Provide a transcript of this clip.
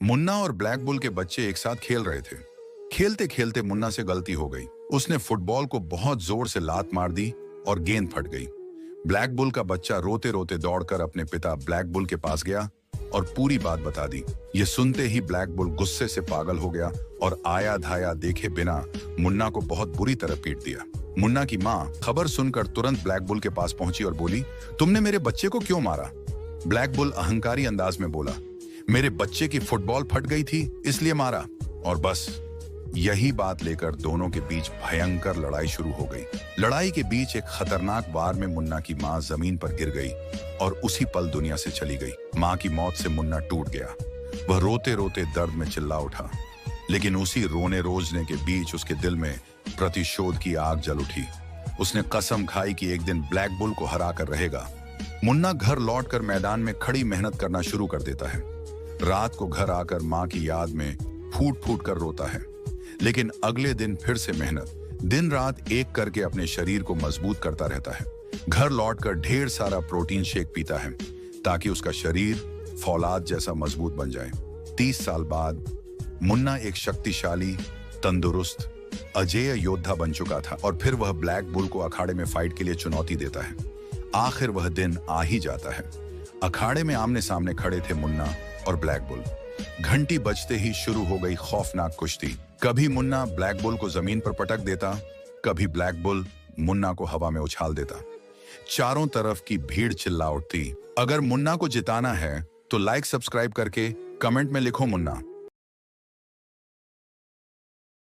मुन्ना और black bull के बच्चे एक साथ खेल रहे थे। खेलते खेलते मुन्ना से गलती हो गई। उसने फुटबॉल को बहुत जोर से लात मार दी और गेंद फट गई। ब्लैक बुल का बच्चा रोते रोते दौड़कर अपने पिता ब्लैक बुल के पास गया और पूरी बात बता दी। ये सुनते ही ब्लैक बुल गुस्से से पागल हो गया और आया धाया देखे बिना मुन्ना को बहुत बुरी तरह पीट दिया। मुन्ना की माँ खबर सुनकर तुरंत ब्लैक बुल के पास पहुंची और बोली, तुमने मेरे बच्चे को क्यों मारा? ब्लैक बुल अहंकारी अंदाज में बोला, मेरे बच्चे की फुटबॉल फट गई थी इसलिए मारा। और बस यही बात लेकर दोनों के बीच भयंकर लड़ाई शुरू हो गई। लड़ाई के बीच एक खतरनाक वार में मुन्ना की मां जमीन पर गिर गई और उसी पल दुनिया से चली गई। मां की मौत से मुन्ना टूट गया। वह रोते रोते दर्द में चिल्ला उठा, लेकिन उसी रोने रोजने के बीच उसके दिल में प्रतिशोध की आग जल उठी। उसने कसम खाई कि एक दिन ब्लैक बुल को हरा कर रहेगा। मुन्ना घर लौटकर मैदान में खड़ी मेहनत करना शुरू कर देता है। रात को घर आकर मां की याद में फूट फूट कर रोता है, लेकिन अगले दिन फिर से मेहनत। दिन रात एक करके अपने शरीर को मजबूत करता रहता है। घर लौटकर ढेर सारा प्रोटीन शेक पीता है ताकि उसका शरीर फौलाद जैसा मजबूत बन जाए। 30 साल बाद मुन्ना एक शक्तिशाली, तंदुरुस्त, अजेय योद्धा बन चुका था और फिर वह ब्लैक बुल को अखाड़े में फाइट के लिए चुनौती देता है। आखिर वह दिन आ ही जाता है। अखाड़े में आमने सामने खड़े थे मुन्ना और ब्लैक बुल। घंटी बजते ही शुरू हो गई खौफनाक कुश्ती। कभी मुन्ना ब्लैक बुल को जमीन पर पटक देता, कभी ब्लैक बुल मुन्ना को हवा में उछाल देता। चारों तरफ की भीड़ चिल्ला उठती। अगर मुन्ना को जिताना है तो लाइक सब्सक्राइब करके कमेंट में लिखो मुन्ना।